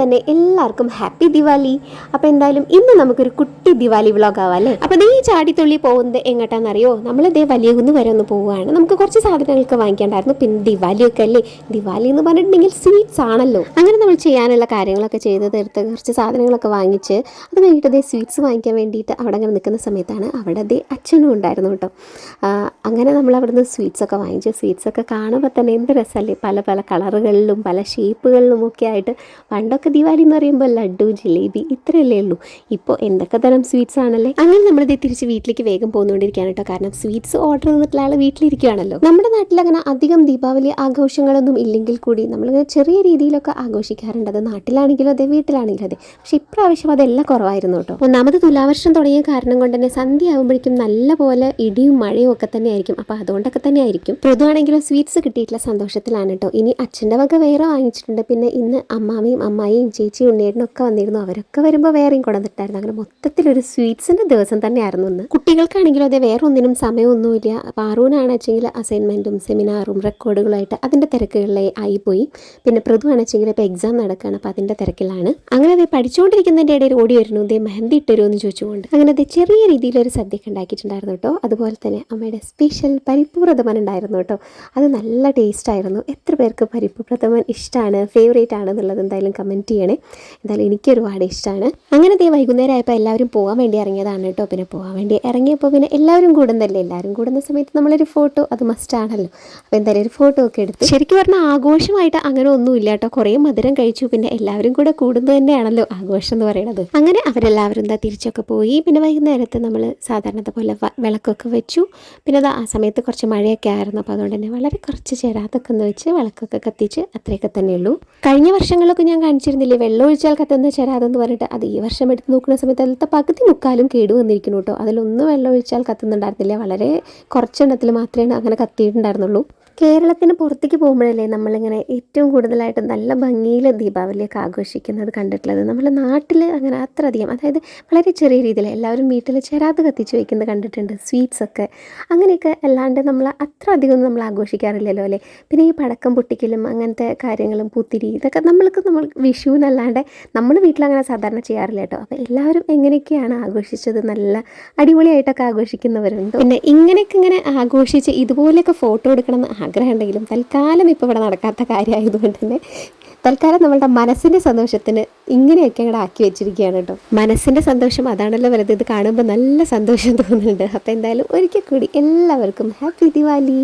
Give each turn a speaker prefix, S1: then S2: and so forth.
S1: തന്നെ എല്ലാവർക്കും ഹാപ്പി ദിവാലി. അപ്പോൾ എന്തായാലും ഇന്ന് നമുക്കൊരു കുട്ടി ദിവാലി വ്ളോഗ് ആവാല്ലേ. അപ്പോൾ ഈ ചാടിത്തുള്ളി പോകുന്നത് എങ്ങോട്ടാണെന്നറിയോ? നമ്മൾ വലിയ കുന്ന് വരെ ഒന്ന് പോവുകയാണ്. നമുക്ക് കുറച്ച് സാധനങ്ങളൊക്കെ വാങ്ങിക്കേണ്ടായിരുന്നു. പിന്നെ ദിവാലിയൊക്കെ അല്ലേ, ദിവാലി എന്ന് പറഞ്ഞിട്ടുണ്ടെങ്കിൽ സ്വീറ്റ്സ് ആണല്ലോ. അങ്ങനെ നമ്മൾ ചെയ്യാനുള്ള കാര്യങ്ങളൊക്കെ ചെയ്ത് തീർത്ത് കുറച്ച് സാധനങ്ങളൊക്കെ വാങ്ങിച്ച് അത് കഴിഞ്ഞിട്ട് സ്വീറ്റ്സ് വാങ്ങിക്കാൻ വേണ്ടിയിട്ട് അവിടെ അങ്ങനെ നിൽക്കുന്ന സമയത്താണ് അവിടെ അച്ഛനും ഉണ്ടായിരുന്നു കേട്ടോ. അങ്ങനെ നമ്മൾ അവിടുന്ന് സ്വീറ്റ്സൊക്കെ വാങ്ങിച്ചു. സ്വീറ്റ്സൊക്കെ കാണുമ്പോൾ തന്നെ എന്ത് രസമല്ലേ, പല പല കളറുകളിലും പല ഷേപ്പുകളിലും ഒക്കെ ആയിട്ട്. പണ്ടൊക്കെ ദിവാലി എന്ന് പറയുമ്പോൾ ലഡ്ഡു, ജിലേബി ഇത്രയല്ലേ ഉള്ളൂ. ഇപ്പോൾ എന്തൊക്കെ തരം സ്വീറ്റ്സ് ആണല്ലേ. അങ്ങനെ നമ്മളിത് തിരിച്ച് വീട്ടിലേക്ക് വേഗം പോകുന്നുകൊണ്ടിരിക്കുകയാണ് കേട്ടോ. കാരണം സ്വീറ്റ്സ് ഓർഡർ ചെയ്തിട്ടുള്ള ആൾ വീട്ടിലിരിക്കുകയാണല്ലോ. നമ്മുടെ നാട്ടിൽ അങ്ങനെ അധികം ദീപാവലി ആഘോഷങ്ങളൊന്നും ഇല്ലെങ്കിൽ കൂടി നമ്മൾ ചെറിയ രീതിയിലൊക്കെ ആഘോഷിക്കാറുണ്ട്. അത് നാട്ടിലാണെങ്കിലും അതെ, വീട്ടിലാണെങ്കിലും അതെ. പക്ഷെ ഇപ്രാവശ്യം അതെല്ലാം കുറവായിരുന്നു കേട്ടോ. ഒന്നാമത് തുലാവർഷം തുടങ്ങിയ കാരണം കൊണ്ട് തന്നെ സന്ധ്യ ആകുമ്പോഴേക്കും നല്ല പോലെ ഇടിയും മഴയും ഒക്കെ തന്നെ ആയിരിക്കും. അപ്പോൾ അതുകൊണ്ടൊക്കെ തന്നെ ആയിരിക്കും. മൃദുവാണെങ്കിലും സ്വീറ്റ്സ് കിട്ടിയിട്ടുള്ള സന്തോഷത്തിലാണ് കേട്ടോ. ഇനി അച്ഛൻ്റെ വക വേറെ വാങ്ങിച്ചിട്ടുണ്ട്. പിന്നെ ഇന്ന് അമ്മാമയും അമ്മായിയും ചേച്ചിയും ഉണ്ണേട്ടനും ഒക്കെ വന്നിരുന്നു. അവരൊക്കെ വരുമ്പോൾ വേറെയും കൊണ്ടുവന്നിട്ടായിരുന്നു. അങ്ങനെ മൊത്തത്തിലൊരു സ്വീറ്റ്സിൻ്റെ ദിവസം തന്നെയായിരുന്നു ഇന്ന്. കുട്ടികൾക്കാണെങ്കിലും അതേ, വേറെ ഒന്നിനും സമയമൊന്നുമില്ല. പാറൂനാണ് വെച്ചെങ്കിൽ അസൈൻമെൻറ്റും സെമിനാറും റെക്കോർഡുകളായിട്ട് അതിൻ്റെ തിരക്കുകളിലെ ആയിപ്പോയി. പിന്നെ പൃഥുവാണ് വെച്ചെങ്കിൽ ഇപ്പോൾ എക്സാം നടക്കുകയാണ്. അപ്പോൾ അതിൻ്റെ തിരക്കിലാണ്. അങ്ങനെ അത് പഠിച്ചുകൊണ്ടിരിക്കുന്നതിൻ്റെ ഇടയിൽ ഓടി വരുന്നു, ഇതേ മെഹന്തി ഇട്ടരുമോ എന്ന് ചോദിച്ചുകൊണ്ട്. അങ്ങനെ അത് ചെറിയ രീതിയിലൊരു സദ്യയൊക്കെ ഉണ്ടാക്കിയിട്ടുണ്ടായിരുന്നു കേട്ടോ. അതുപോലെ തന്നെ അമ്മയുടെ സ്പെഷ്യൽ പരിപ്പ് പ്രഥമൻ ഉണ്ടായിരുന്നു കേട്ടോ. അത് നല്ല ടേസ്റ്റ് ആയിരുന്നു. എത്ര പേർക്ക് പരിപ്പ് പ്രഥമൻ ഇഷ്ടമാണ്, ഫേവറേറ്റ് ആണെന്നുള്ളത് എന്തായാലും കമൻറ്റ് ചെയ്യണേ. എന്തായാലും എനിക്ക് ഒരുപാട് ഇഷ്ടമാണ്. അങ്ങനെ വൈകുന്നേരം ആയപ്പോൾ എല്ലാവരും പോകാൻ വേണ്ടി ഇറങ്ങിയതാണ് കേട്ടോ. പിന്നെ പോകാൻ വേണ്ടി ഇറങ്ങിയപ്പോൾ പിന്നെ എല്ലാവരും കൂടുന്നല്ലേ. എല്ലാവരും കൂടുന്ന സമയത്ത് നമ്മളൊരു ഫോട്ടോ അത് മസ്റ്റ് ആണല്ലോ. അപ്പോൾ എന്തായാലും ഒരു ഫോട്ടോ ഒക്കെ എടുത്ത്, ശരിക്കും പറഞ്ഞാൽ ആഘോഷമായിട്ട് അങ്ങനെ ഒന്നുമില്ല കേട്ടോ. കുറേ മധുരം കഴിച്ചു. പിന്നെ എല്ലാവരും കൂടെ കൂടുന്നത് തന്നെയാണല്ലോ ആഘോഷം എന്ന് പറയുന്നത്. അങ്ങനെ അവരെല്ലാവരും തിരിച്ചൊക്കെ പോയി. പിന്നെ വൈകുന്നേരത്ത് നമ്മൾ സാധാരണത്തെ പോലെ വിളക്കൊക്കെ വെച്ചു. പിന്നെ ആ സമയത്ത് കുറച്ച് മഴയൊക്കെ ആയിരുന്നു. അപ്പോൾ അതുകൊണ്ട് തന്നെ വളരെ കുറച്ച് ചെരാതൊക്കെ ഒന്ന് വെച്ച് വിളക്കൊക്കെ കത്തിച്ച് അത്രയൊക്കെ തന്നെയുള്ളൂ. കഴിഞ്ഞ വർഷങ്ങളിലൊക്കെ ഞാൻ കാണിച്ചിരുന്നില്ലേ, വെള്ളം ഒഴിച്ചാൽ കത്തുന്ന ചെരാതെന്ന് പറഞ്ഞിട്ട്. അത് ഈ വർഷം എടുത്ത് നോക്കുന്ന സമയത്ത് അതിലത്തെ പകുതി മുക്കാലും കേടു വന്നിരിക്കുന്നു കേട്ടോ. അതിലൊന്നും വെള്ളം ഒഴിച്ചാൽ കത്തുന്നുണ്ടായിരുന്നില്ല. വളരെ കുറച്ചെണ്ണത്തിൽ മാത്രമേ അങ്ങനെ കത്തിയിട്ടുണ്ടായിരുന്നുള്ളൂ. കേരളത്തിന് പുറത്തേക്ക് പോകുമ്പോഴല്ലേ നമ്മളിങ്ങനെ ഏറ്റവും കൂടുതലായിട്ട് നല്ല ഭംഗിയിൽ ദീപാവലിയൊക്കെ ആഘോഷിക്കുന്നത് കണ്ടിട്ടുള്ളത്. നമ്മുടെ നാട്ടിൽ അങ്ങനെ അത്ര അധികം, അതായത് വളരെ ചെറിയ രീതിയിൽ എല്ലാവരും വീട്ടിൽ ചെരാത് കത്തിച്ച് വയ്ക്കുന്നത് കണ്ടിട്ടുണ്ട്, സ്വീറ്റ്സൊക്കെ അങ്ങനെയൊക്കെ. അല്ലാണ്ട് നമ്മൾ അത്ര അധികം നമ്മൾ ആഘോഷിക്കാറില്ലല്ലോ അല്ലേ. പിന്നെ ഈ പടക്കം പൊട്ടിക്കലും അങ്ങനത്തെ കാര്യങ്ങളും പൂത്തിരി ഇതൊക്കെ നമ്മൾ വിഷുവിനല്ലാണ്ട് നമ്മൾ വീട്ടിലങ്ങനെ സാധാരണ ചെയ്യാറില്ല കേട്ടോ. അപ്പോൾ എല്ലാവരും എങ്ങനെയൊക്കെയാണ് ആഘോഷിച്ചത്, നല്ല അടിപൊളിയായിട്ടൊക്കെ ആഘോഷിക്കുന്നവരുണ്ട്. പിന്നെ ഇങ്ങനെ ആഘോഷിച്ച് ഇതുപോലെയൊക്കെ ഫോട്ടോ എടുക്കണം ആഗ്രഹം ഉണ്ടെങ്കിലും തൽക്കാലം ഇപ്പോൾ ഇവിടെ നടക്കാത്ത കാര്യമായതുകൊണ്ട് തന്നെ തൽക്കാലം നമ്മളുടെ മനസ്സിൻ്റെ സന്തോഷത്തിന് ഇങ്ങനെയൊക്കെ അങ്ങോട്ട് ആക്കി വെച്ചിരിക്കുകയാണ് കേട്ടോ. മനസ്സിൻ്റെ സന്തോഷം അതാണല്ലോ വലുത്. ഇത് കാണുമ്പോൾ നല്ല സന്തോഷം തോന്നുന്നുണ്ട്. അപ്പോൾ എന്തായാലും ഒരിക്കൽ കൂടി എല്ലാവർക്കും ഹാപ്പി ദിവാലി.